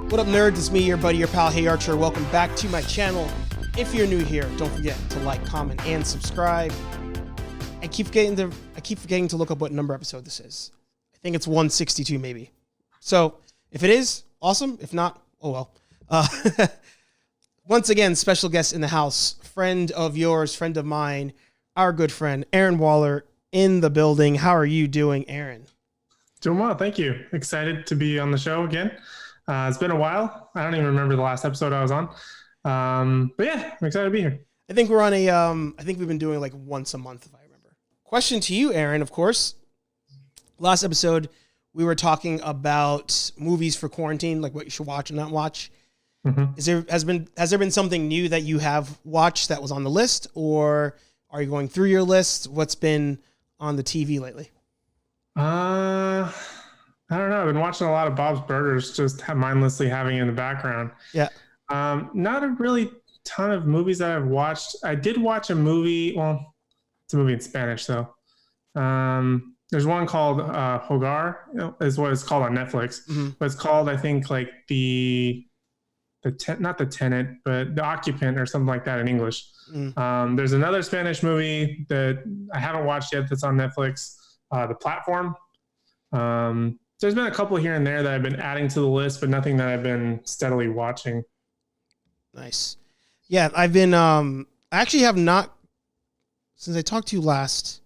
What up, nerds? It's me, your buddy, your pal, HeyArcher. Welcome back to my channel. If you're new here, don't forget to like, comment, and subscribe. I keep forgetting to look up what number episode this is. I think it's 162, maybe. So if it is, awesome. If not, oh well. Once again, special guest in the house, friend of yours, friend of mine, our good friend, Aaron Waller, in the building. How are you doing, Aaron? Doing well, thank you. Excited to be on the show again. It's been a while. I don't even remember the last episode I was on. But yeah, I'm excited to be here. I think we're on I think we've been doing like once a month, if I remember. Question to you, Aaron, of course. Last episode, we were talking about movies for quarantine, like what you should watch and not watch. Mm-hmm. Has there been something new that you have watched that was on the list, or are you going through your list? What's been on the TV lately? I don't know. I've been watching a lot of Bob's Burgers, just mindlessly having it in the background. Yeah. Not a really ton of movies that I've watched. I did watch a movie. Well, it's a movie in Spanish, though. There's one called Hogar, is what it's called on Netflix. Mm-hmm. But it's called, I think, like not the tenant, but the occupant or something like that in English. Mm. There's another Spanish movie that I haven't watched yet that's on Netflix, The Platform. There's been a couple here and there that I've been adding to the list, but nothing that I've been steadily watching. Nice. Yeah, I've been, I actually have not, since I talked to you last.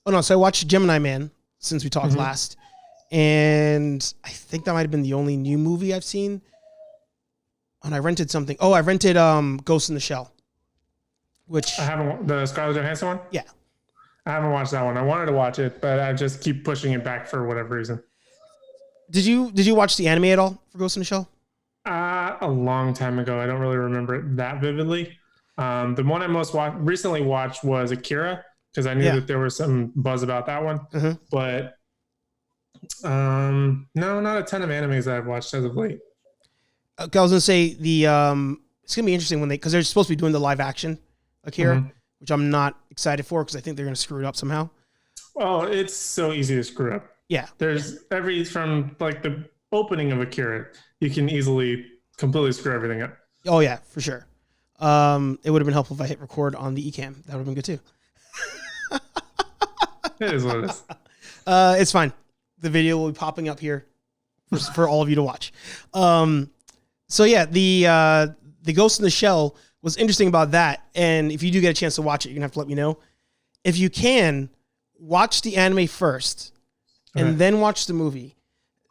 Oh no, so I watched Gemini Man since we talked last. And I think that might've been the only new movie I've seen. And I rented something. Oh, I rented Ghost in the Shell. Which I haven't, the Scarlett Johansson one? Yeah. I haven't watched that one. I wanted to watch it, but I just keep pushing it back for whatever reason. Did you watch the anime at all for Ghost in the Shell? A long time ago. I don't really remember it that vividly. The one I most recently watched was Akira, because I knew that there was some buzz about that one. Mm-hmm. But no, not a ton of animes that I've watched as of late. Okay, I was gonna say it's gonna be interesting because they're supposed to be doing the live action Akira, which I'm not excited for because I think they're gonna screw it up somehow. Oh, it's so easy to screw up. Yeah, there's from like the opening of Akira, you can easily completely screw everything up. Oh yeah, for sure. It would have been helpful if I hit record on the eCam. That would have been good too. It is what it is. It's fine. The video will be popping up here for all of you to watch. So yeah, the Ghost in the Shell was interesting about that. And if you do get a chance to watch it, you're gonna have to let me know. If you can, watch the anime first and then watch the movie.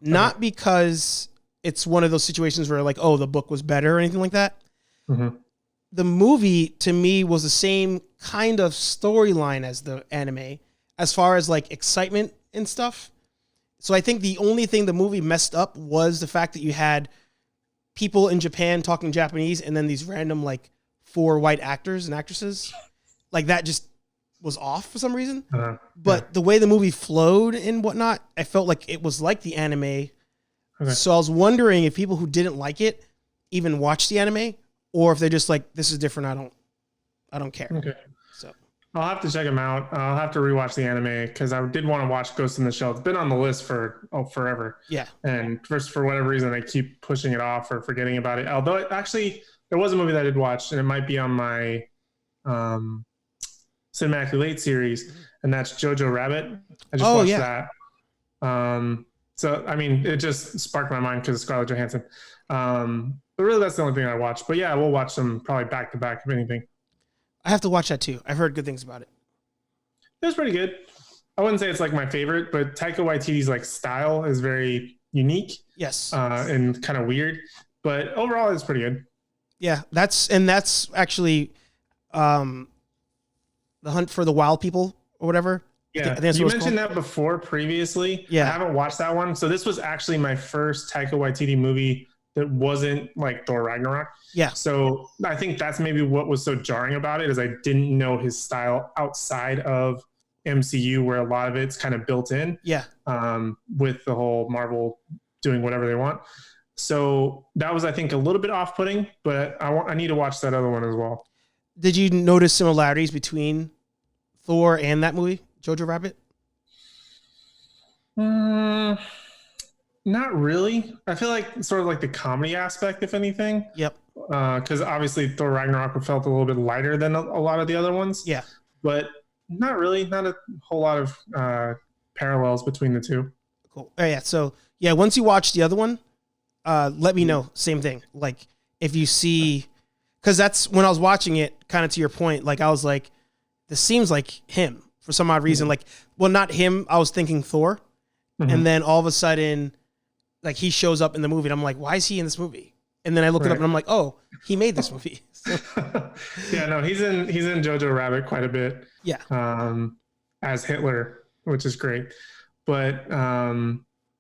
Not because it's one of those situations where like, oh, the book was better or anything like that. Mm-hmm. The movie to me was the same kind of storyline as the anime as far as like excitement and stuff. So I think the only thing the movie messed up was the fact that you had people in Japan talking Japanese and then these random like 4 white actors and actresses. Like that just was off for some reason. But the way the movie flowed and whatnot, I felt like it was like the anime. Okay. So I was wondering if people who didn't like it even watched the anime or if they're just like, this is different. I don't care. Okay. So I'll have to check them out. I'll have to rewatch the anime because I did want to watch Ghost in the Shell. It's been on the list for forever. Yeah. And for whatever reason, I keep pushing it off or forgetting about it. Although there was a movie that I did watch and it might be on my Cinematically Late series, and that's Jojo Rabbit. I just watched that. So, I mean, it just sparked my mind because of Scarlett Johansson. But really, that's the only thing I watched. But yeah, we'll watch them probably back to back, if anything. I have to watch that too. I've heard good things about it. It was pretty good. I wouldn't say it's like my favorite, but Taika Waititi's like style is very unique. Yes. And kind of weird, but overall it's pretty good. Yeah, that's actually The Hunt for the Wild People or whatever. Yeah, you mentioned that before previously. Yeah. I haven't watched that one. So this was actually my first Taika Waititi movie that wasn't like Thor Ragnarok. Yeah. So I think that's maybe what was so jarring about it is I didn't know his style outside of MCU where a lot of it's kind of built in. Yeah. With the whole Marvel doing whatever they want. So that was, I think, a little bit off-putting, but I need to watch that other one as well. Did you notice similarities between Thor and that movie, Jojo Rabbit? Not really. I feel like sort of like the comedy aspect, if anything. Yep. Because obviously Thor Ragnarok felt a little bit lighter than a lot of the other ones. Yeah. But not really. Not a whole lot of parallels between the two. Cool. Oh, yeah. So yeah, once you watch the other one, let me know. Same thing. Like if you see, because that's when I was watching it. Kind of to your point, like I was like, this seems like him for some odd reason. Like, well, not him. I was thinking Thor, and then all of a sudden, like he shows up in the movie, and I'm like, why is he in this movie? And then I look it up, and I'm like, oh, he made this movie. So. Yeah, no, he's in Jojo Rabbit quite a bit. Yeah. As Hitler, which is great. But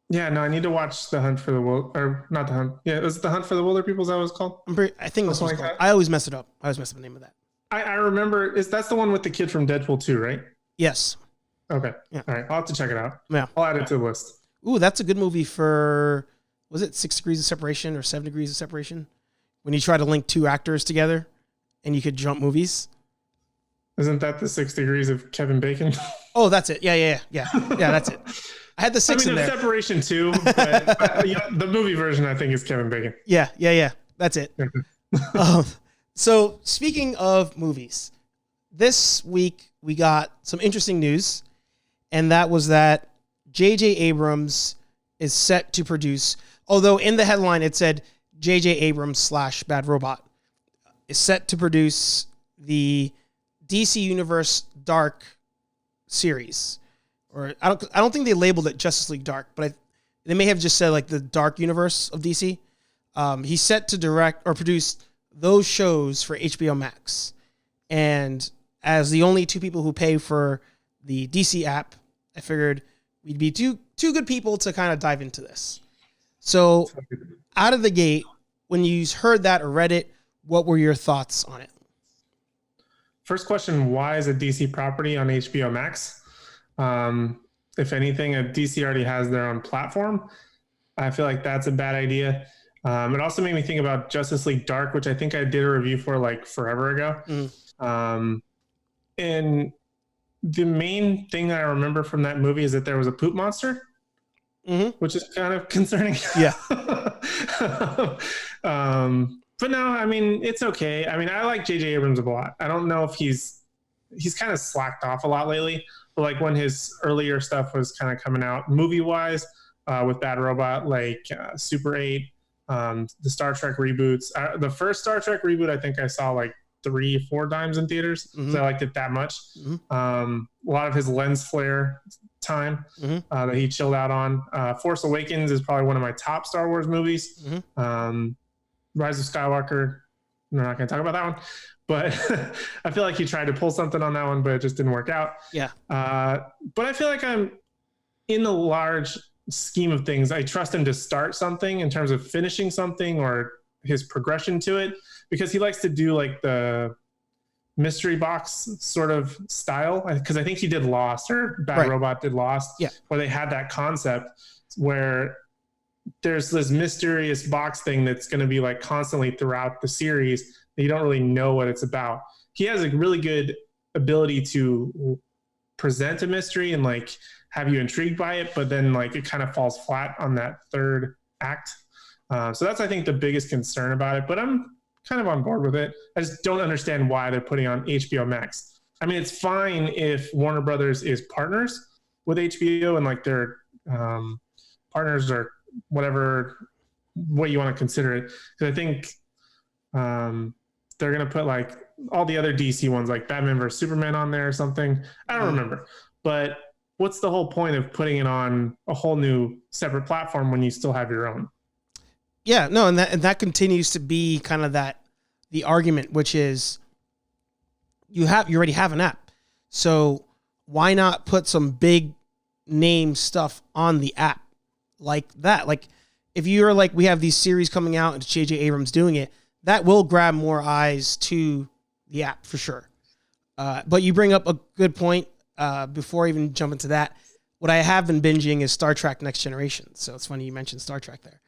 yeah, no, I need to watch The Hunt for the or not The Hunt. Yeah, it was The Hunt for the Wilder People. Is that what it's called? I think that's what it's called. I always mess it up. I always mess up the name of that. I remember. That's the one with the kid from Deadpool 2, right? Yes. Okay. Yeah. All right. I'll have to check it out. Yeah. I'll add it to the list. Ooh, that's a good movie for, was it 6 Degrees of Separation or 7 Degrees of Separation? When you try to link 2 actors together and you could jump movies. Isn't that the 6 Degrees of Kevin Bacon? Oh, that's it. Yeah, that's it. I had the 6 in there. Separation too, but the movie version I think is Kevin Bacon. Yeah. That's it. So speaking of movies, this week we got some interesting news, and that was that J.J. Abrams is set to produce, although in the headline it said J.J. Abrams / Bad Robot is set to produce the DC Universe Dark series. Or I don't think they labeled it Justice League Dark, but they may have just said like the Dark Universe of DC. He's set to direct or produce those shows for HBO Max. And as the only 2 people who pay for the DC app, I figured we'd be two good people to kind of dive into this. So out of the gate, when you heard that or read it, what were your thoughts on it? First question, why is a DC property on HBO Max? If anything, a DC already has their own platform. I feel like that's a bad idea. It also made me think about Justice League Dark, which I think I did a review for like forever ago. And the main thing that I remember from that movie is that there was a poop monster, which is kind of concerning. Yeah. But no, I mean, it's okay. I mean, I like J.J. Abrams a lot. I don't know if he's kind of slacked off a lot lately, but like when his earlier stuff was kind of coming out movie-wise with Bad Robot, like Super 8, the Star Trek reboots. The first Star Trek reboot, I think I saw like 3 or 4 times in theaters, so I liked it that much. A lot of his lens flare time that he chilled out on. Force Awakens is probably one of my top Star Wars movies. Rise of Skywalker, we're not going to talk about that one, but I feel like he tried to pull something on that one, but it just didn't work out. Yeah. But I feel like I'm in the large scheme of things. I trust him to start something in terms of finishing something or his progression to it, because he likes to do like the mystery box sort of style. Because I think he did Lost, or Bad Robot did Lost, where they had that concept where there's this mysterious box thing that's going to be like constantly throughout the series that you don't really know what it's about. He has a really good ability to present a mystery and like have you intrigued by it, but then like it kind of falls flat on that third act. So that's, I think, the biggest concern about it, but I'm kind of on board with it. I just don't understand why they're putting on HBO Max. I mean, it's fine if Warner Brothers is partners with HBO and like they're partners or whatever way you want to consider it. Because I think they're going to put like all the other DC ones, like Batman vs. Superman on there or something. I don't remember. But what's the whole point of putting it on a whole new separate platform when you still have your own? Yeah, no, and that continues to be kind of the argument, which is you already have an app. So why not put some big name stuff on the app like that? Like if you're like, we have these series coming out and it's J.J. Abrams doing it, that will grab more eyes to the app for sure. But you bring up a good point. Before I even jump into that, what I have been binging is Star Trek Next Generation. So it's funny you mentioned Star Trek there.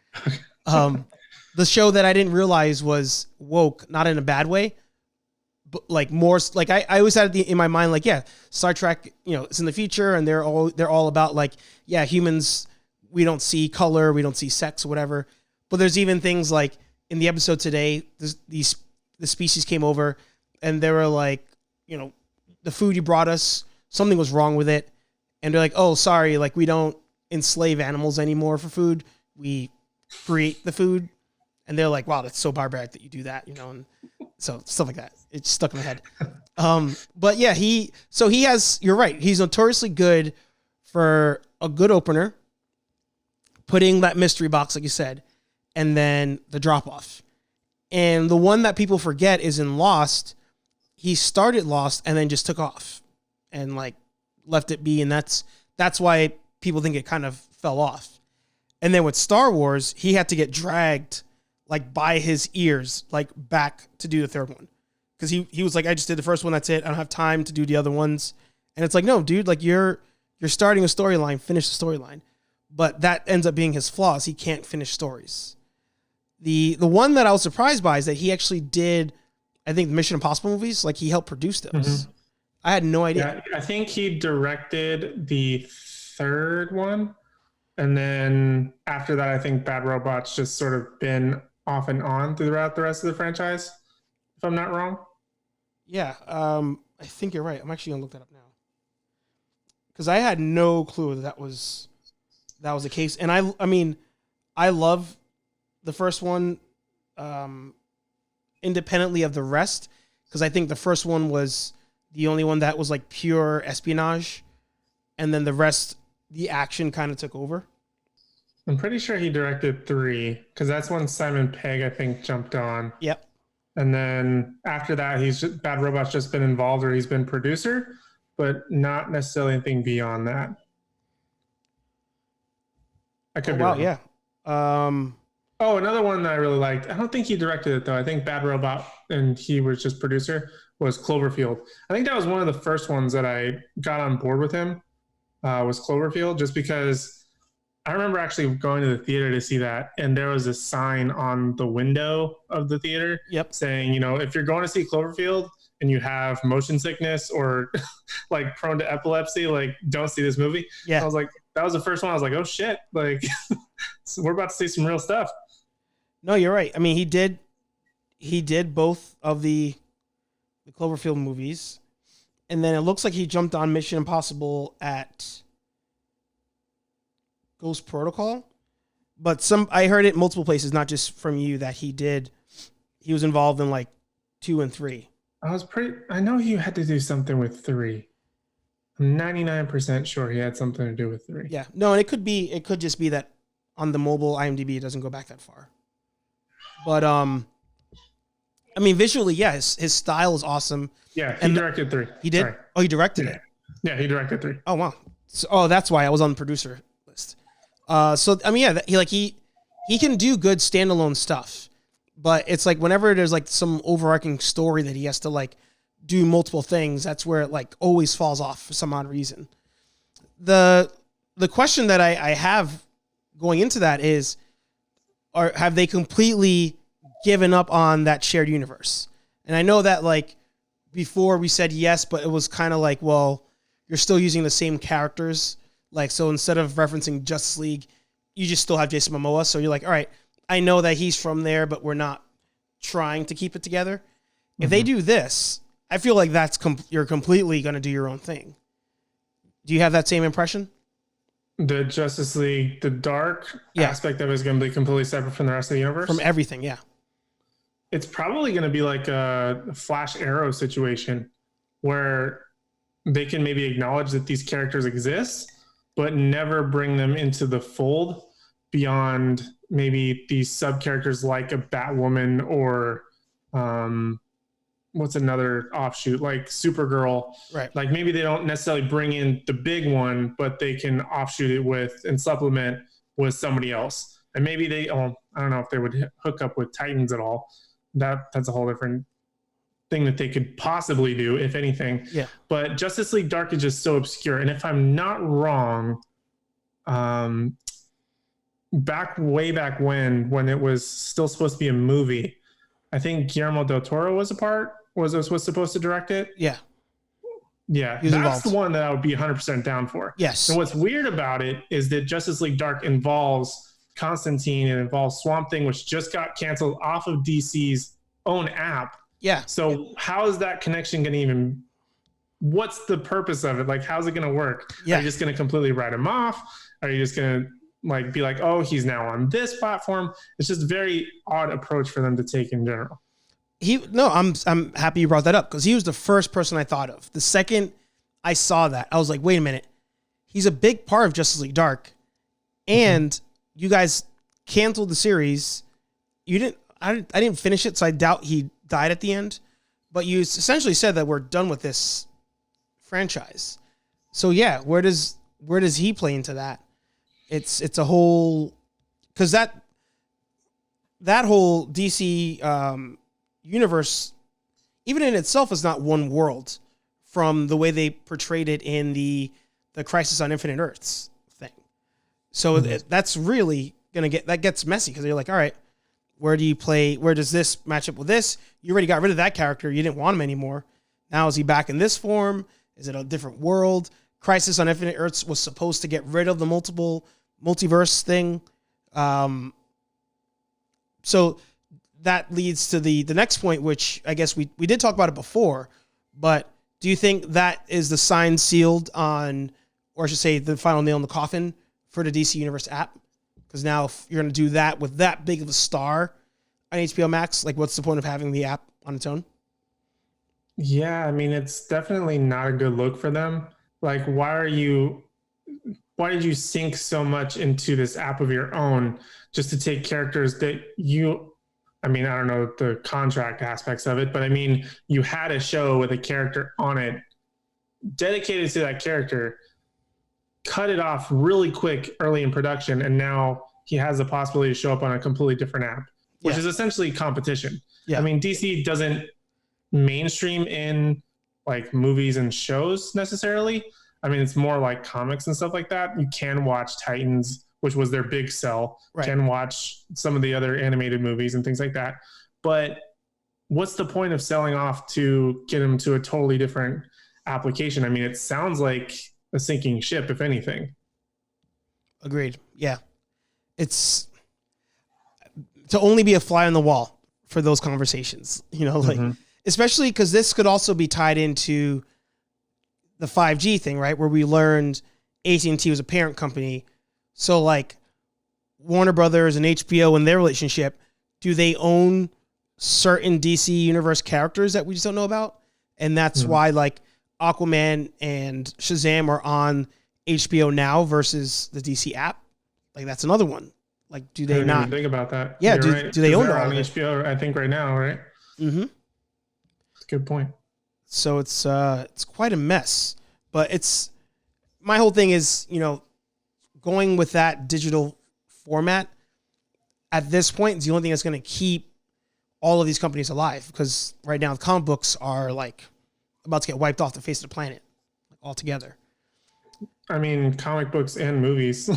The show that I didn't realize was woke, not in a bad way, but like more like I always had it in my mind, like, yeah, Star Trek, it's in the future and they're all about like, yeah, humans we don't see color, we don't see sex or whatever. But there's even things like in the episode today, the species came over and they were like, you know, the food you brought us, something was wrong with it. And they're like, oh, sorry, like we don't enslave animals anymore for food. We create the food. And they're like, wow, that's so barbaric that you do that, you know, and so stuff like that. It's stuck in my head. But yeah, you're right. He's notoriously good for a good opener, putting that mystery box, like you said, and then the drop off. And the one that people forget is in Lost. He started Lost and then just took off and like left it be. And that's why people think it kind of fell off. And then with Star Wars, he had to get dragged like by his ears, like back to do the third one. Cause he was like, I just did the first one. That's it. I don't have time to do the other ones. And it's like, no, dude, like you're starting a storyline, finish the storyline. But that ends up being his flaws. He can't finish stories. The one that I was surprised by is that he actually did, I think, the Mission Impossible movies. Like he helped produce those. Mm-hmm. I had no idea. Yeah, I think he directed the third one. And then after that, I think Bad Robot's just sort of been off and on throughout the rest of the franchise, if I'm not wrong. Yeah, I think you're right. I'm actually going to look that up now. Because I had no clue that was the case. And I mean, I love the first one independently of the rest, because I think the first one was the only one that was like pure espionage, and then the rest, the action kind of took over. I'm pretty sure he directed 3, because that's when Simon Pegg, I think, jumped on. Yep. And then after that, Bad Robot's just been involved, or he's been producer, but not necessarily anything beyond that. I could be wrong. Yeah. Another one that I really liked. I don't think he directed it, though. I think Bad Robot, and he was just producer, was Cloverfield. I think that was one of the first ones that I got on board with him, was Cloverfield, just because I remember actually going to the theater to see that, and there was a sign on the window of the theater saying, you know, if you're going to see Cloverfield and you have motion sickness or like prone to epilepsy, like don't see this movie. Yeah. I was like, that was the first one. I was like, oh shit. Like so we're about to see some real stuff. No, you're right. I mean, he did both of the Cloverfield movies. And then it looks like he jumped on Mission Impossible at Ghost Protocol. But I heard it multiple places, not just from you, that he was involved in like 2 and 3. I know he had to do something with 3. I'm 99% sure he had something to do with 3. Yeah. No, and it could just be that on the mobile IMDb, it doesn't go back that far. But, I mean, visually, yeah, his style is awesome. Yeah, he directed 3. He did? Sorry. Oh, he directed it? Yeah, he directed 3. Oh, wow. So, that's why I was on the producer list. So, I mean, yeah, he can do good standalone stuff. But it's like whenever there's like some overarching story that he has to like do multiple things, that's where it like always falls off for some odd reason. The question that I have going into that is, have they completely given up on that shared universe? And I know that like before we said yes, but it was kind of like, well, you're still using the same characters. Like, so instead of referencing Justice League, you just still have Jason Momoa. So you're like, all right, I know that he's from there, but we're not trying to keep it together. Mm-hmm. If they do this, I feel like you're completely going to do your own thing. Do you have that same impression? The Justice League, the dark aspect of it is going to be completely separate from the rest of the universe? From everything, yeah. It's probably going to be like a Flash Arrow situation where they can maybe acknowledge that these characters exist, but never bring them into the fold beyond maybe these sub characters like a Batwoman or what's another offshoot, like Supergirl. Right. Like maybe they don't necessarily bring in the big one, but they can offshoot it with and supplement with somebody else. And maybe I don't know if they would hook up with Titans at all. That's a whole different thing that they could possibly do, if anything. Yeah. But Justice League Dark is just so obscure. And if I'm not wrong, way back when it was still supposed to be a movie, I think Guillermo del Toro was supposed to direct it. Yeah. Yeah, He was that's involved. the one that I would be 100% down for. Yes. And what's weird about it is that Justice League Dark involves Constantine and involves Swamp Thing, which just got canceled off of DC's own app. Yeah. So how is that connection going to even? What's the purpose of it? Like, how's it going to work? Yeah. Are you just going to completely write him off? Are you just going to like be like, oh, he's now on this platform? It's just a very odd approach for them to take in general. I'm happy you brought that up because he was the first person I thought of. The second I saw that, I was like, wait a minute. He's a big part of Justice League Dark. And you guys canceled the series. I didn't finish it, so I doubt he died at the end. But you essentially said that we're done with this franchise. So yeah, where does he play into that? It's a whole, because that whole DC universe, even in itself, is not one world from the way they portrayed it in the Crisis on Infinite Earths thing. So that's really that gets messy because you're like, all right, where does this match up with this? You already got rid of that character. You didn't want him anymore. Now is he back in this form? Is it a different world? Crisis on Infinite Earths was supposed to get rid of the multiverse thing. So that leads to the next point, which I guess we did talk about it before, but do you think that is the sign sealed on, or I should say the final nail in the coffin for the DC Universe app? Because now if you're going to do that with that big of a star on HBO Max, like what's the point of having the app on its own? Yeah, I mean, it's definitely not a good look for them. Like, why did you sink so much into this app of your own just to take characters that I don't know the contract aspects of it, but I mean, you had a show with a character on it dedicated to that character, cut it off really quick early in production, and now he has the possibility to show up on a completely different app, which is essentially competition. Yeah. I mean, DC doesn't mainstream in like movies and shows necessarily. I mean, it's more like comics and stuff like that. You can watch Titans, which was their big sell. Right. Can watch some of the other animated movies and things like that. But what's the point of selling off to get them to a totally different application? I mean, it sounds like a sinking ship, if anything. Agreed. Yeah. It's to only be a fly on the wall for those conversations, especially because this could also be tied into the 5G thing, right? Where we learned AT&T was a parent company. So like Warner Brothers and HBO and their relationship, do they own certain DC universe characters that we just don't know about? And that's why like Aquaman and Shazam are on HBO now versus the DC app. Like that's another one. Like, do they not think about that? Yeah. Do they own it on HBO? I think right now, right? Mm-hmm. That's a good point. So it's quite a mess, but it's my whole thing is, going with that digital format at this point is the only thing that's going to keep all of these companies alive. Because right now the comic books are like about to get wiped off the face of the planet altogether. I mean, comic books and movies.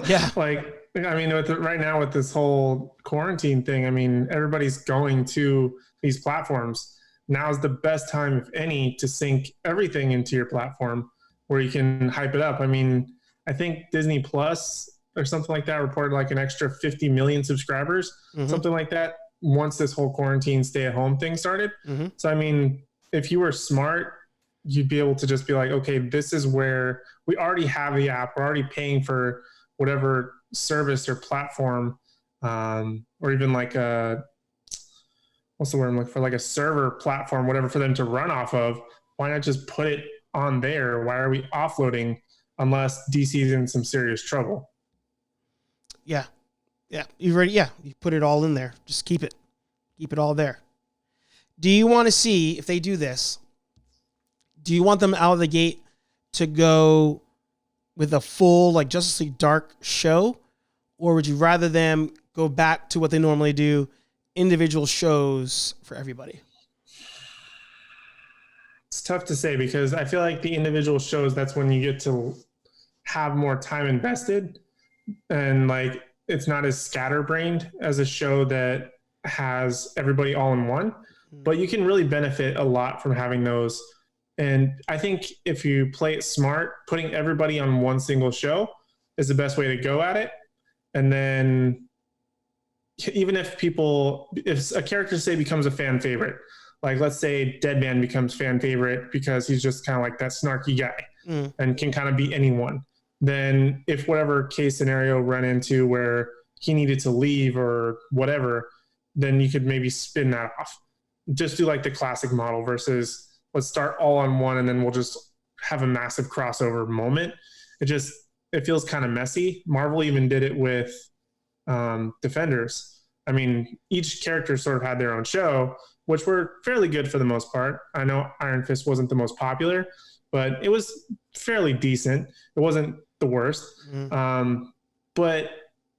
Yeah. Right now with this whole quarantine thing, I mean, everybody's going to these platforms. Now's the best time, if any, to sync everything into your platform where you can hype it up. I mean, I think Disney Plus or something like that reported like an extra 50 million subscribers, something like that, once this whole quarantine stay-at-home thing started. So, I mean, if you were smart, you'd be able to just be like, okay, this is where we already have the app. We're already paying for whatever service or platform, or even like what's the word I'm looking for? Like a server platform, whatever, for them to run off of. Why not just put it on there? Why are we offloading unless DC's in some serious trouble? Yeah. Yeah. You put it all in there. Just keep it all there. Do you want to see if they do this? Do you want them out of the gate to go with a full like Justice League Dark show? Or would you rather them go back to what they normally do, individual shows for everybody? It's tough to say because I feel like the individual shows, that's when you get to have more time invested, and like it's not as scatterbrained as a show that has everybody all in one. But you can really benefit a lot from having those And I think if you play it smart, putting everybody on one single show is the best way to go at it. And then even if a character say becomes a fan favorite, like let's say Deadman becomes fan favorite because he's just kind of like that snarky guy and can kind of be anyone. Then if whatever case scenario run into where he needed to leave or whatever, then you could maybe spin that off. Just do like the classic model versus let's start all on one and then we'll just have a massive crossover moment. It feels kind of messy. Marvel even did it with Defenders. I mean, each character sort of had their own show, which were fairly good for the most part. I know Iron Fist wasn't the most popular, but it was fairly decent. It wasn't the worst. But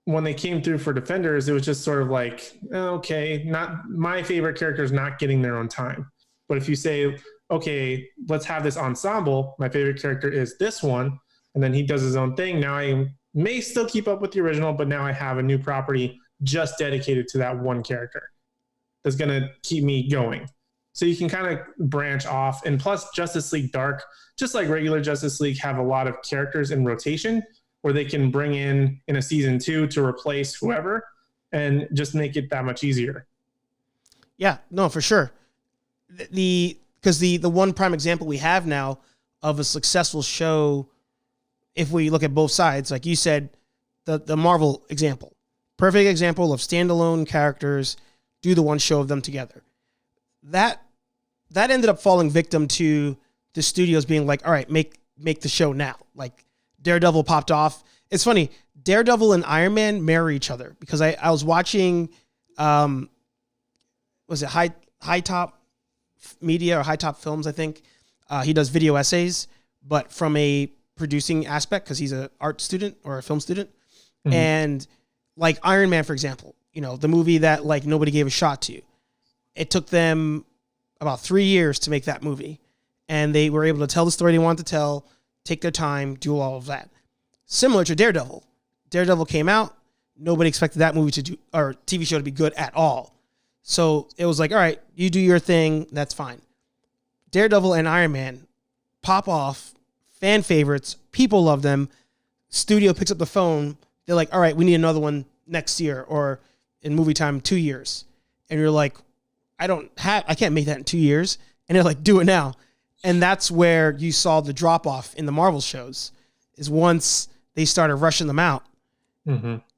when they came through for Defenders, it was just sort of like, okay, not my favorite character is not getting their own time. But if you say, okay, let's have this ensemble, my favorite character is this one, and then he does his own thing. Now I may still keep up with the original, but now I have a new property just dedicated to that one character that's going to keep me going. So you can kind of branch off. And plus Justice League Dark, just like regular Justice League, have a lot of characters in rotation where they can bring in a season 2 to replace whoever and just make it that much easier. Yeah, no, for sure. Because the one prime example we have now of a successful show, if we look at both sides, like you said, the Marvel example, perfect example of standalone characters, do the one show of them together. That ended up falling victim to the studios being like, all right, make the show now. Like Daredevil popped off. It's funny, Daredevil and Iron Man marry each other because I was watching, was it High Top Media or High Top Films, I think. He does video essays, but from a producing aspect because he's an art student or a film student. And like Iron Man, for example, the movie that like nobody gave a shot to. It took them about 3 years to make that movie. And they were able to tell the story they wanted to tell, take their time, do all of that. Similar to Daredevil. Daredevil came out. Nobody expected that movie to do, or TV show to be good at all. So it was like, all right, you do your thing. That's fine. Daredevil and Iron Man pop off, fan favorites. People love them. Studio picks up the phone. They're like, all right, we need another one next year or in movie time, 2 years. And you're like, I can't make that in 2 years. And they're like, do it now. And that's where you saw the drop off in the Marvel shows is once they started rushing them out,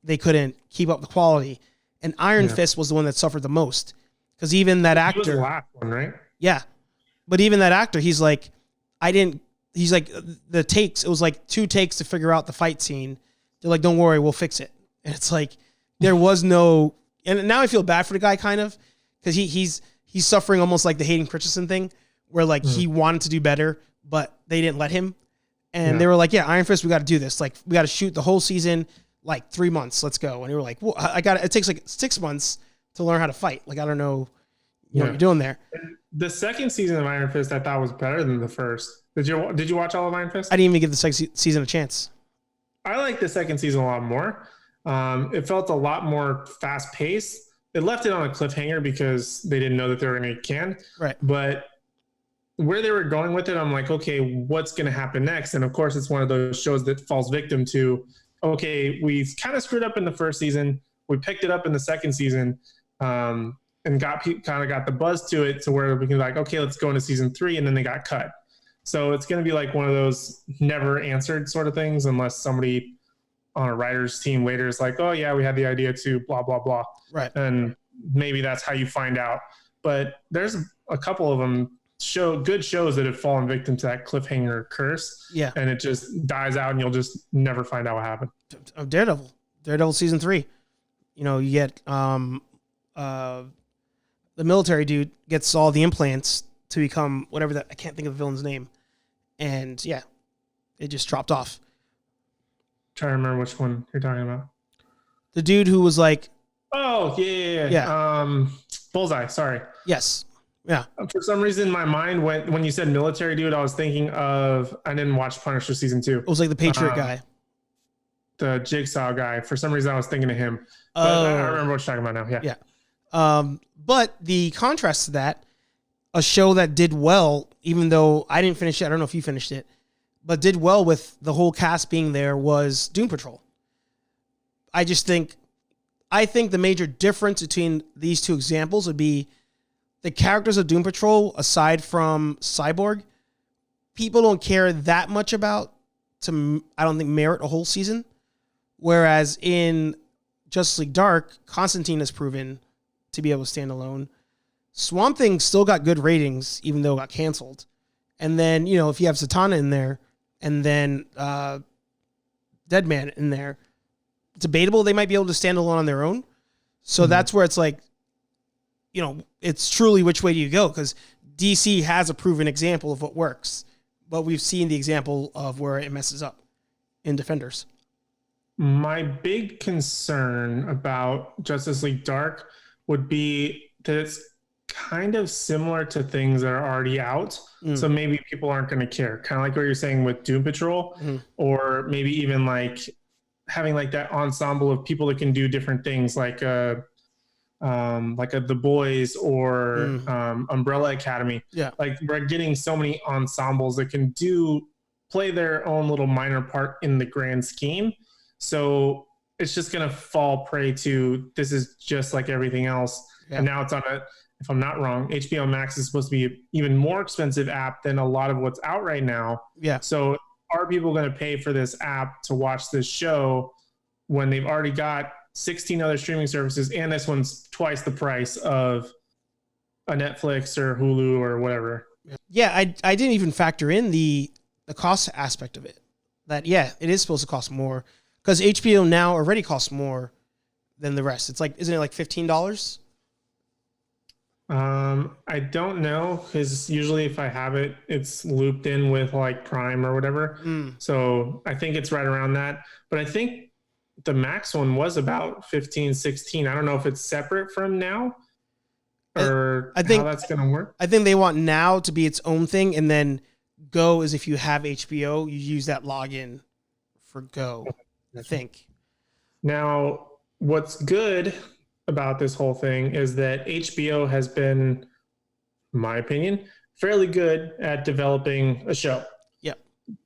they couldn't keep up the quality. And Iron Fist was the one that suffered the most because even that actor, he was the last one, right? Yeah. But even that actor, he's like, the takes, it was like 2 takes to figure out the fight scene. They're like, don't worry, we'll fix it. And it's like, there was no, and now I feel bad for the guy kind of, because he's suffering almost like the Hayden Christensen thing, where like he wanted to do better, but they didn't let him. And they were like, yeah, Iron Fist, we got to do this. Like, we got to shoot the whole season, like 3 months. Let's go. And they were like, well, it takes like 6 months to learn how to fight. Like, I don't know what you're doing there. The second season of Iron Fist, I thought was better than the first. Did you watch all of Iron Fist? I didn't even give the second season a chance. I like the second season a lot more. It felt a lot more fast paced. It left it on a cliffhanger because they didn't know that they were going to get canned. Right. But where they were going with it, I'm like, okay, what's going to happen next? And of course, it's one of those shows that falls victim to, okay, we kind of screwed up in the first season. We picked it up in the second season and got the buzz to it to where we can like, okay, let's go into season 3. And then they got cut. So it's going to be like one of those never answered sort of things unless somebody on a writer's team later is like, oh yeah, we had the idea to blah, blah, blah. Right. And maybe that's how you find out. But there's a couple of them good shows that have fallen victim to that cliffhanger curse. Yeah. And it just dies out and you'll just never find out what happened. Daredevil season 3. You get the military dude gets all the implants to become whatever that, I can't think of the villain's name. And yeah, it just dropped off. Trying to remember which one you're talking about. The dude who was like, oh yeah. Bullseye. Sorry. Yes. Yeah. For some reason, my mind went when you said military dude. I was thinking of. I didn't watch Punisher season 2. It was like the Patriot guy, the Jigsaw guy. For some reason, I was thinking of him. But I remember what you're talking about now. Yeah. Yeah. But the contrast to that, a show that did well, even though I didn't finish it. I don't know if you finished it, but did well with the whole cast being there was Doom Patrol. I think the major difference between these two examples would be the characters of Doom Patrol, aside from Cyborg, people don't care that much about to, I don't think, merit a whole season. Whereas in Justice League Dark, Constantine has proven to be able to stand alone. Swamp Thing still got good ratings, even though it got canceled. And then, if you have Zatanna in there, and then Deadman in there, it's debatable they might be able to stand alone on their own. So that's where it's like, it's truly which way do you go? Because DC has a proven example of what works, but we've seen the example of where it messes up in Defenders. My big concern about Justice League Dark would be that it's kind of similar to things that are already out. So maybe people aren't going to care. Kind of like what you're saying with Doom Patrol, or maybe even like having like that ensemble of people that can do different things, like The Boys or Umbrella Academy. Yeah. Like we're getting so many ensembles that can play their own little minor part in the grand scheme. So it's just going to fall prey to, this is just like everything else. Yeah. And now it's on if I'm not wrong, HBO Max is supposed to be an even more expensive app than a lot of what's out right now. Yeah. So are people going to pay for this app to watch this show when they've already got 16 other streaming services and this one's twice the price of a Netflix or Hulu or whatever? Yeah, I didn't even factor in the cost aspect of it. That, it is supposed to cost more. Because HBO Now already costs more than the rest. It's like, isn't it like $15? I don't know, because usually if I have it, it's looped in with like Prime or whatever. So I think it's right around that. But I think the Max one was about 15, 16. I don't know if it's separate from Now or how that's going to work. I think they want Now to be its own thing, and then Go is if you have HBO, you use that login for Go. I think. Now, what's good about this whole thing is that HBO has been, in my opinion, fairly good at developing a show. Yep.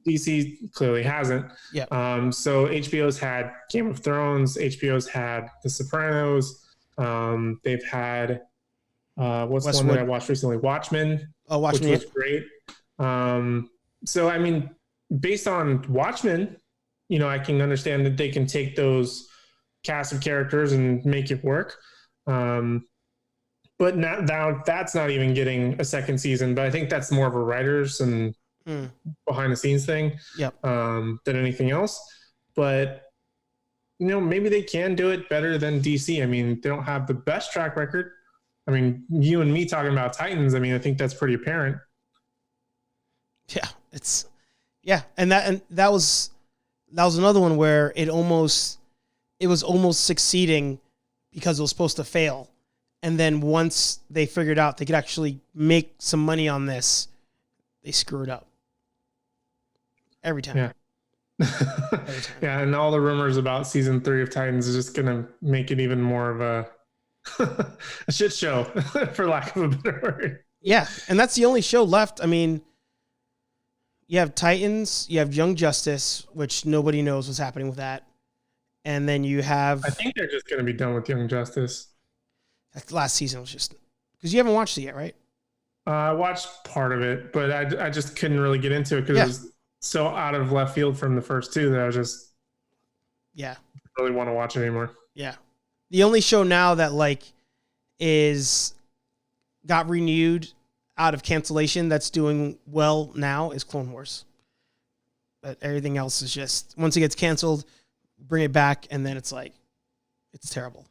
DC clearly hasn't. Yep. So HBO's had Game of Thrones. HBO's had The Sopranos. They've had what's the one that I watched recently? Watchmen. Oh, Watchmen, which was great. So I mean, based on Watchmen, I can understand that they can take those cast of characters and make it work. But now that's not even getting a second season, but I think that's more of a writers and behind the scenes thing than anything else. But, maybe they can do it better than DC. I mean, they don't have the best track record. I mean, you and me talking about Titans, I mean, I think that's pretty apparent. Yeah, and that was another one where it was almost succeeding because it was supposed to fail. And then once they figured out they could actually make some money on this, they screwed up. Every time. Yeah. Every time. Yeah, and all the rumors about season 3 of Titans is just going to make it even more of a shit show, for lack of a better word. Yeah, and that's the only show left. I mean, you have Titans, you have Young Justice, which nobody knows what's happening with that. And then you have... I think they're just going to be done with Young Justice. Last season was just... Because you haven't watched it yet, right? I watched part of it, but I just couldn't really get into it because it was so out of left field from the first two that I was just... Yeah. Really want to watch it anymore. Yeah. The only show now that got renewed out of cancellation that's doing well now is Clone Wars. But everything else is just, once it gets canceled, bring it back, and then it's terrible.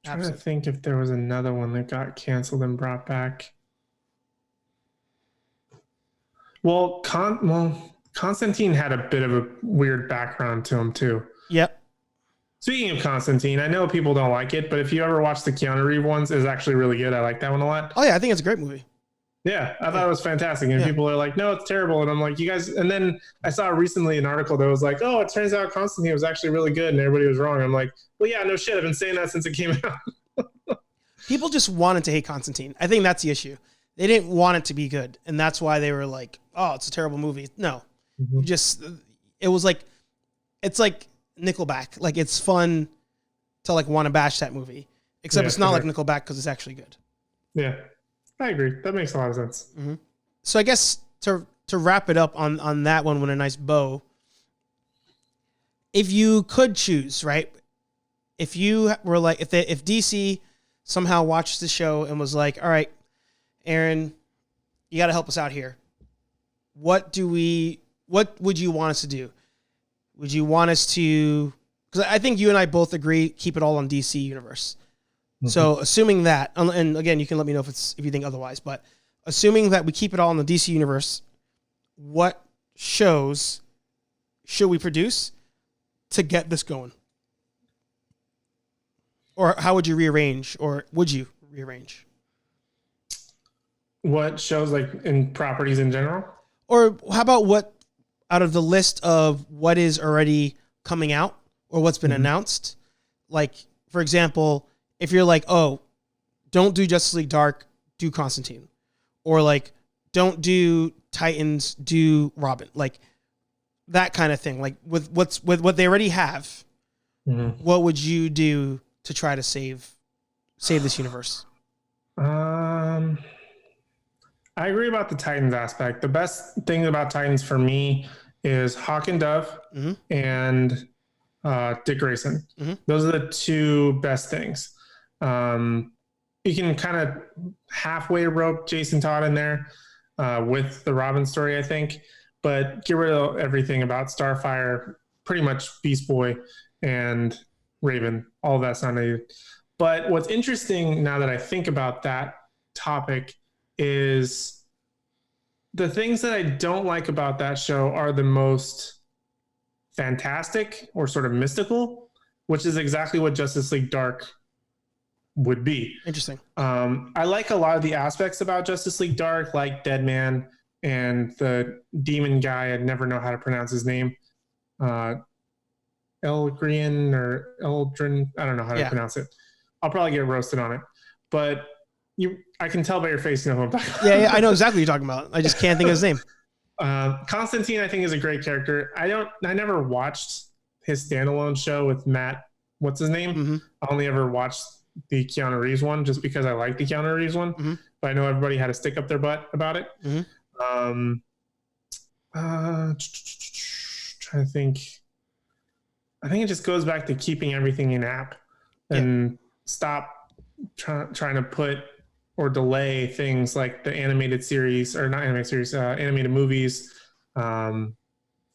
I'm trying to think if there was another one that got canceled and brought back. Well, Constantine had a bit of a weird background to him too. Yep. Speaking of Constantine, I know people don't like it, but if you ever watch the Keanu Reeves ones, it's actually really good. I like that one a lot. Oh yeah, I think it's a great movie. Yeah, I thought it was fantastic. And people are like, no, it's terrible. And I'm like, you guys, and then I saw recently an article that was like, oh, it turns out Constantine was actually really good and everybody was wrong. I'm like, well, yeah, no shit. I've been saying that since it came out. People just wanted to hate Constantine. I think that's the issue. they didn't want it to be good, and that's why they were like, "Oh, it's a terrible movie." No, you just it was like it's like Nickelback. Like it's fun to like want to bash that movie, except it's not like Nickelback because it's actually good. Yeah, I agree. That makes a lot of sense. So I guess to wrap it up on that one with a nice bow, if you could choose, right? If you were like, if DC somehow watched the show and was like, all right, Aaron, you got to help us out here. What would you want us to do? Would you want us to, because I think you and I both agree, keep it all on DC Universe. So assuming that, and again, you can let me know if you think otherwise, but assuming that we keep it all in the DC Universe, what shows should we produce to get this going? Or how would you rearrange, or would you rearrange? What shows, like in properties in general? Or how about what out of the list of what is already coming out or what's been announced? Like, for example, if you're like, oh, don't do Justice League Dark, do Constantine. Or like, don't do Titans, do Robin. Like that kind of thing. Like with what they already have, what would you do to try to save this universe? I agree about the Titans aspect. The best thing about Titans for me is Hawk and Dove and Dick Grayson. Those are the two best things. You can kind of halfway rope Jason Todd in there with the Robin story, I think, but get rid of everything about Starfire, pretty much Beast Boy and Raven. All of that's not needed. But what's interesting now that I think about that topic is the things that I don't like about that show are the most fantastic or sort of mystical, which is exactly what Justice League Dark would be. Interesting. I like a lot of the aspects about Justice League Dark, like Deadman and the demon guy. I never know how to pronounce his name. Elgrian or Eldrin. I don't know how to pronounce it. I'll probably get roasted on it, but I can tell by your face, you know who I'm talking about. Yeah, I know exactly what you're talking about. I just can't think of his name. Constantine, I think, is a great character. I never watched his standalone show with Matt. What's his name? I only ever watched the Keanu Reeves one just because I like the Keanu Reeves one, but I know everybody had to stick up their butt about it. Trying to think. I think it just goes back to keeping everything in app and stop trying to put or delay things like the animated series, or not animated series, animated movies onto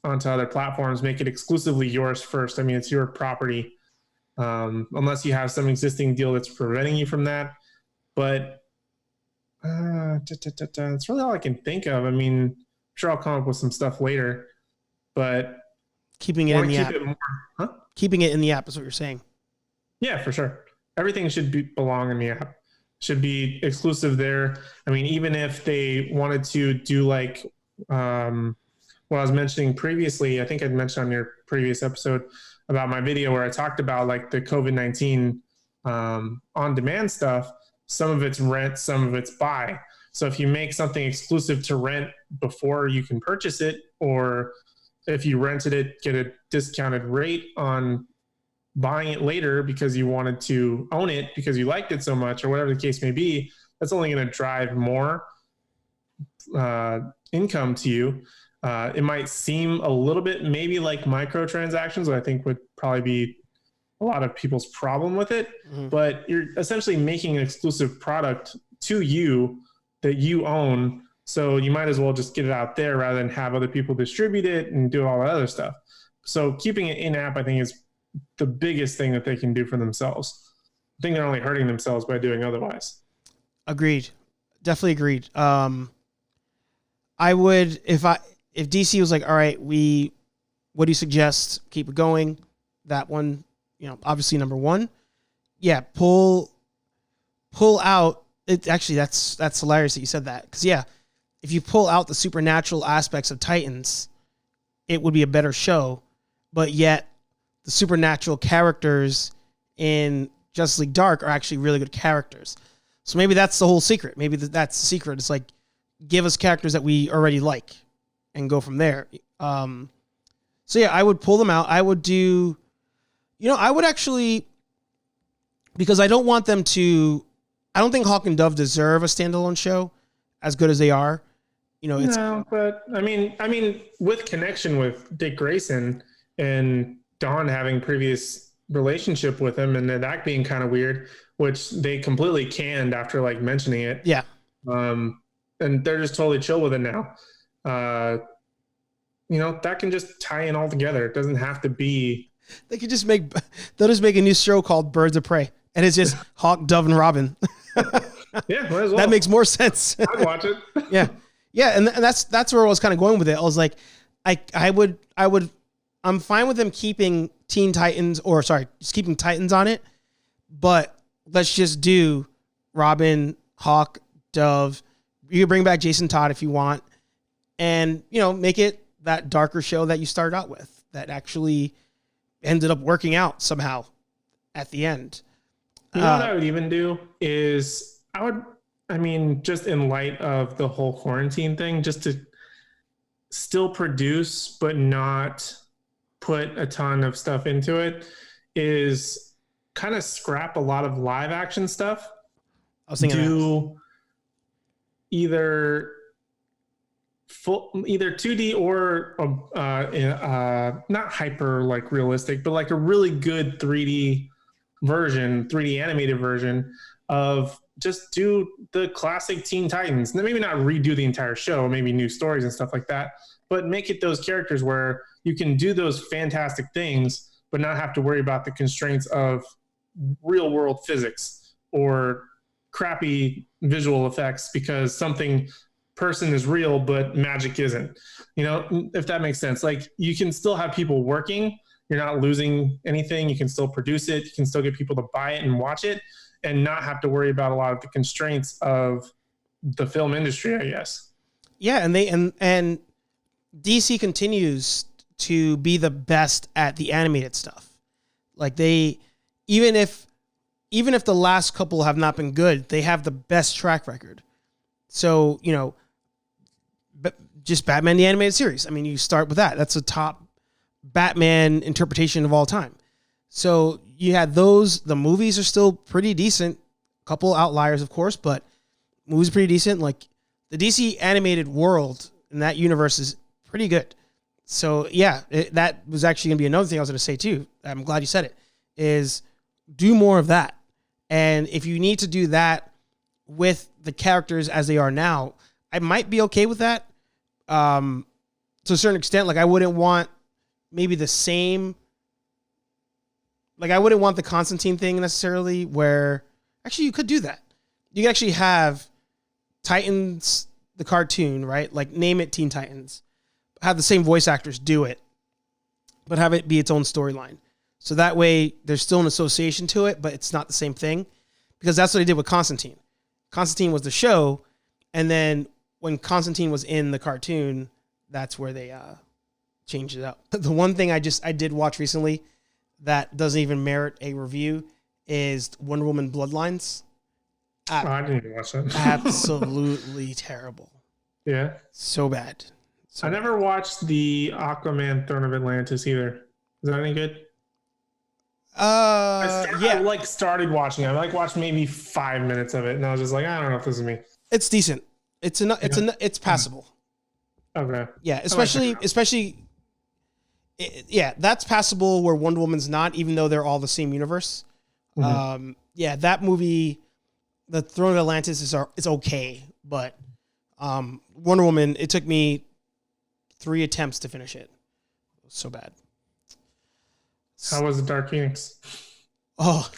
other platforms. Make it exclusively yours first. I mean, it's your property. Unless you have some existing deal that's preventing you from that. But that's really all I can think of. I mean, I'm sure I'll come up with some stuff later, but keeping it in the app. Keeping it in the app is what you're saying. Yeah, for sure. Everything should belong in the app. Should be exclusive there. I mean, even if they wanted to do like what I was mentioning previously, I think I'd mentioned on your previous episode about my video where I talked about like the COVID-19 on-demand stuff. Some of it's rent, some of it's buy. So if you make something exclusive to rent before you can purchase it, or if you rented it, get a discounted rate on buying it later because you wanted to own it because you liked it so much, or whatever the case may be, that's only going to drive more income to you. It might seem a little bit maybe like microtransactions, what I think would probably be a lot of people's problem with it. But you're essentially making an exclusive product to you that you own. So you might as well just get it out there rather than have other people distribute it and do all that other stuff. So keeping it in app, I think, is the biggest thing that they can do for themselves. I think they're only hurting themselves by doing otherwise. Agreed. Definitely agreed. I would, if DC was like, all right, what do you suggest? Keep it going. That one, obviously number one. Yeah. Pull out it. Actually, that's hilarious that you said that. Cause if you pull out the supernatural aspects of Titans, it would be a better show, but yet the supernatural characters in Justice League Dark are actually really good characters. So maybe that's the whole secret. Maybe that's the secret. It's like, give us characters that we already like and go from there. So yeah, I would pull them out. I would do, I would actually, because I don't want them to, I don't think Hawk and Dove deserve a standalone show as good as they are. But I mean, with connection with Dick Grayson and Dawn having previous relationship with him and that being kind of weird, which they completely canned after like mentioning it. Yeah. And they're just totally chill with it now. That can just tie in all together. It doesn't have to be. They'll just make a new show called Birds of Prey, and it's just Hawk, Dove, and Robin. Yeah, might as well. That makes more sense. I'd watch it. Yeah, and that's where I was kind of going with it. I was like, I'm fine with them keeping Teen Titans, just keeping Titans on it, but let's just do Robin, Hawk, Dove. You can bring back Jason Todd if you want, and make it that darker show that you started out with that actually ended up working out somehow at the end. What I would even do is just in light of the whole quarantine thing, just to still produce but not put a ton of stuff into it, is kind of scrap a lot of live action stuff. I was thinking do either 2D or not hyper like realistic, but like a really good 3D animated version of just do the classic Teen Titans. Maybe not redo the entire show, maybe new stories and stuff like that, but make it those characters where you can do those fantastic things, but not have to worry about the constraints of real world physics or crappy visual effects because something person is real, but magic isn't, if that makes sense. Like you can still have people working. You're not losing anything. You can still produce it. You can still get people to buy it and watch it and not have to worry about a lot of the constraints of the film industry, I guess. Yeah. And DC continues to be the best at the animated stuff. Like even if the last couple have not been good, they have the best track record. So, just Batman the Animated Series. I mean, you start with that. That's a top Batman interpretation of all time. So you had those. The movies are still pretty decent. A couple outliers, of course, but movies are pretty decent. Like the DC animated world in that universe is pretty good. So yeah, that was actually going to be another thing I was going to say too. I'm glad you said it. Is do more of that. And if you need to do that with the characters as they are now, I might be okay with that. To a certain extent, like I wouldn't want maybe the same, like I wouldn't want the Constantine thing necessarily where actually you could do that. You could actually have Titans, the cartoon, right? Like name it Teen Titans, have the same voice actors do it, but have it be its own storyline. So that way there's still an association to it, but it's not the same thing because that's what they did with Constantine. Constantine was the show. And then when Constantine was in the cartoon, that's where they changed it up. The one thing I did watch recently that doesn't even merit a review is Wonder Woman Bloodlines. I didn't even watch that. Absolutely terrible. Yeah. So bad. I never watched the Aquaman Throne of Atlantis either. Is that any good? I started watching it. I watched maybe 5 minutes of it, and I was just like, I don't know if this is me. It's decent. It's passable. Okay. Yeah, especially. That's passable where Wonder Woman's not, even though they're all the same universe. Mm-hmm. That movie, The Throne of Atlantis, is okay, but Wonder Woman, it took me 3 attempts to finish it. It was so bad. How was the Dark Phoenix? Oh,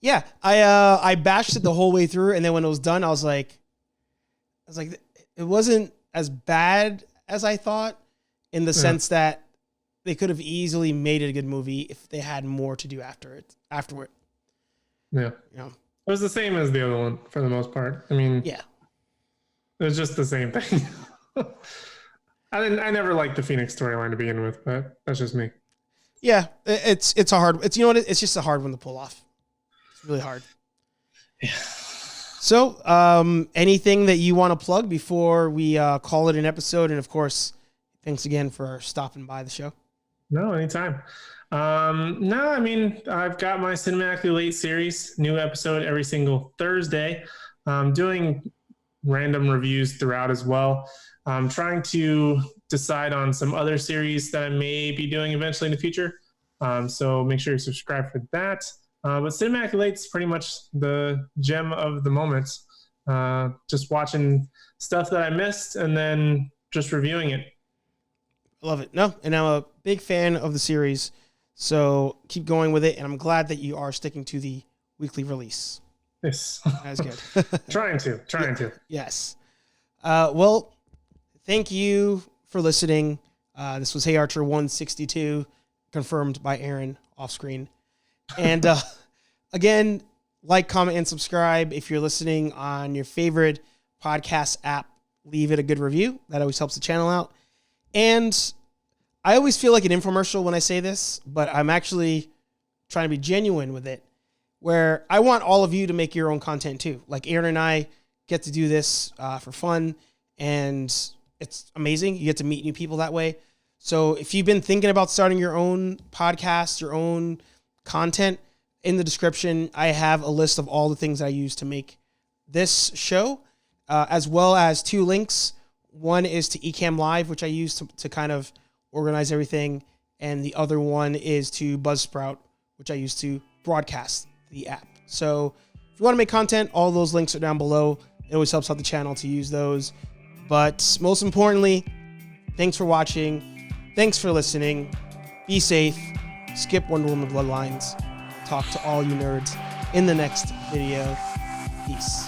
yeah. I bashed it the whole way through, and then when it was done, I was like, it wasn't as bad as I thought, in the sense that they could have easily made it a good movie if they had more to do afterward. Yeah. It was the same as the other one for the most part. I mean, yeah, it was just the same thing. I never liked the Phoenix storyline to begin with, but that's just me. Yeah, it's a hard. It's just a hard one to pull off. It's really hard. Yeah. So, anything that you want to plug before we call it an episode? And of course, thanks again for stopping by the show. No, anytime. No, I mean, I've got my Cinematically Late series, new episode every single Thursday. Doing random reviews throughout as well. I'm trying to decide on some other series that I may be doing eventually in the future. So make sure you subscribe for that. But Cinematically Late is pretty much the gem of the moment. Just watching stuff that I missed and then just reviewing it. I love it. No, and I'm a big fan of the series. So keep going with it. And I'm glad that you are sticking to the weekly release. Yes. That's good. Trying to. Yes. Well, thank you for listening. This was HeyArcher 162, confirmed by Aaron off screen. And again, like, comment, and subscribe. If you're listening on your favorite podcast app, leave it a good review. That always helps the channel out. And I always feel like an infomercial when I say this, but I'm actually trying to be genuine with it, where I want all of you to make your own content too. Like Aaron and I get to do this for fun, and it's amazing. You get to meet new people that way. So if you've been thinking about starting your own podcast, your own content, in the description, I have a list of all the things I use to make this show, as well as 2 links. One is to Ecamm Live, which I use to kind of organize everything. And the other one is to Buzzsprout, which I use to broadcast the app. So if you want to make content, all those links are down below. It always helps out the channel to use those. But most importantly, thanks for watching. Thanks for listening. Be safe. Skip Wonder Woman Bloodlines. Talk to all you nerds in the next video. Peace.